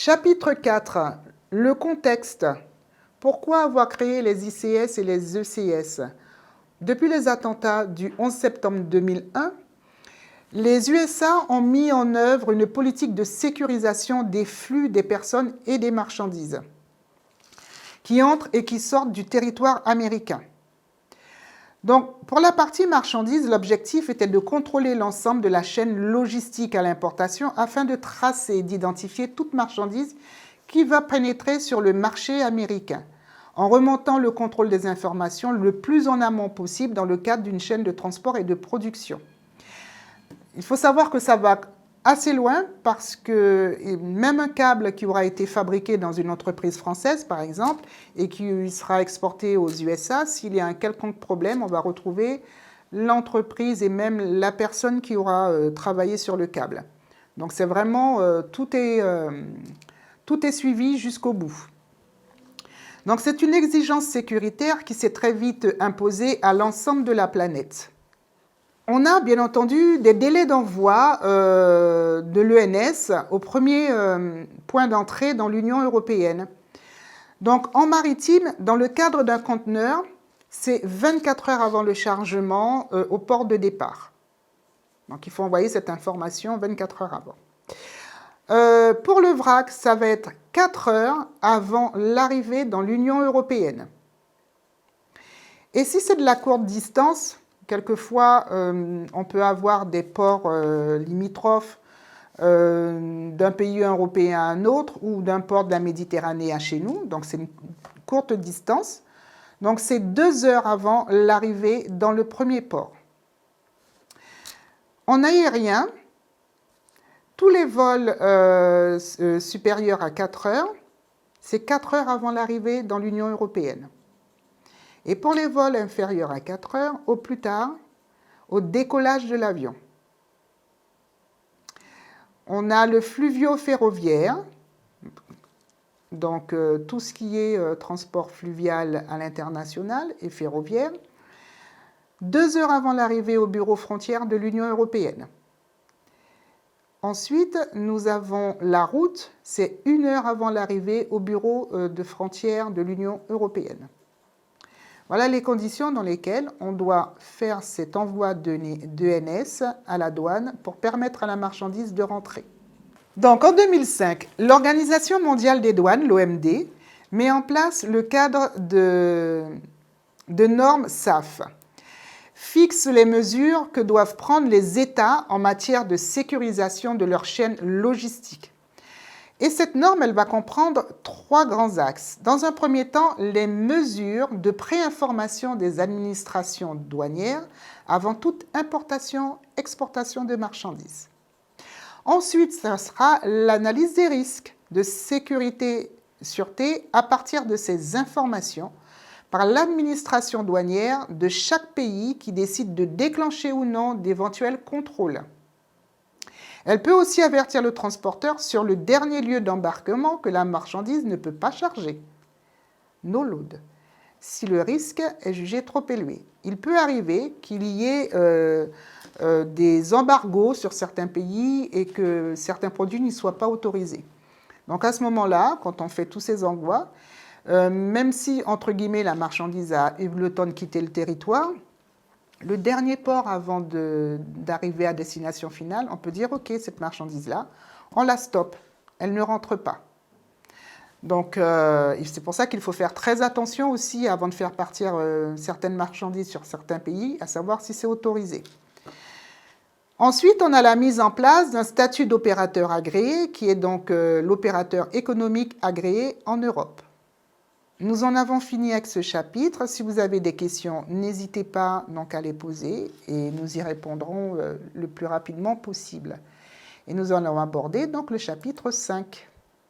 Chapitre 4. Le contexte. Pourquoi avoir créé les ICS et les ECS? Depuis les attentats du 11 septembre 2001, les USA ont mis en œuvre une politique de sécurisation des flux des personnes et des marchandises qui entrent et qui sortent du territoire américain. Donc, pour la partie marchandises, l'objectif était de contrôler l'ensemble de la chaîne logistique à l'importation afin de tracer et d'identifier toute marchandise qui va pénétrer sur le marché américain, en remontant le contrôle des informations le plus en amont possible dans le cadre d'une chaîne de transport et de production. Il faut savoir que ça va assez loin parce que même un câble qui aura été fabriqué dans une entreprise française, par exemple, et qui sera exporté aux USA, s'il y a un quelconque problème, on va retrouver l'entreprise et même la personne qui aura travaillé sur le câble. Donc c'est vraiment, tout est suivi jusqu'au bout. Donc c'est une exigence sécuritaire qui s'est très vite imposée à l'ensemble de la planète. On a bien entendu des délais d'envoi de l'ENS au premier point d'entrée dans l'Union européenne. Donc en maritime, dans le cadre d'un conteneur, c'est 24 heures avant le chargement au port de départ. Donc il faut envoyer cette information 24 heures avant. Pour le vrac, ça va être 4 heures avant l'arrivée dans l'Union européenne. Et si c'est de la courte distance, quelquefois, on peut avoir des ports limitrophes d'un pays européen à un autre ou d'un port de la Méditerranée à chez nous. Donc, c'est une courte distance. Donc, c'est 2 heures avant l'arrivée dans le premier port. En aérien, tous les vols supérieurs à 4 heures, c'est 4 heures avant l'arrivée dans l'Union européenne. Et pour les vols inférieurs à 4 heures, au plus tard, au décollage de l'avion. On a le fluvio-ferroviaire, donc tout ce qui est transport fluvial à l'international et ferroviaire, 2 heures avant l'arrivée au bureau frontière de l'Union européenne. Ensuite, nous avons la route, c'est 1 heure avant l'arrivée au bureau de frontière de l'Union européenne. Voilà les conditions dans lesquelles on doit faire cet envoi d'ENS à la douane pour permettre à la marchandise de rentrer. Donc en 2005, l'Organisation mondiale des douanes, l'OMD, met en place le cadre de normes SAF, fixe les mesures que doivent prendre les États en matière de sécurisation de leur chaîne logistique. Et cette norme, elle va comprendre 3 grands axes. Dans un premier temps, les mesures de préinformation des administrations douanières avant toute importation, exportation de marchandises. Ensuite, ça sera l'analyse des risques de sécurité, sûreté à partir de ces informations par l'administration douanière de chaque pays qui décide de déclencher ou non d'éventuels contrôles. Elle peut aussi avertir le transporteur sur le dernier lieu d'embarquement que la marchandise ne peut pas charger. No load. Si le risque est jugé trop élevé. Il peut arriver qu'il y ait des embargos sur certains pays et que certains produits n'y soient pas autorisés. Donc à ce moment-là, quand on fait tous ces envois, même si, entre guillemets, la marchandise a eu le temps de quitter le territoire, le dernier port avant d'arriver à destination finale, on peut dire, OK, cette marchandise-là, on la stoppe, elle ne rentre pas. Donc, c'est pour ça qu'il faut faire très attention aussi avant de faire partir certaines marchandises sur certains pays, à savoir si c'est autorisé. Ensuite, on a la mise en place d'un statut d'opérateur agréé, qui est donc l'opérateur économique agréé en Europe. Nous en avons fini avec ce chapitre. Si vous avez des questions, n'hésitez pas donc à les poser et nous y répondrons le plus rapidement possible. Et nous allons aborder donc le chapitre 5.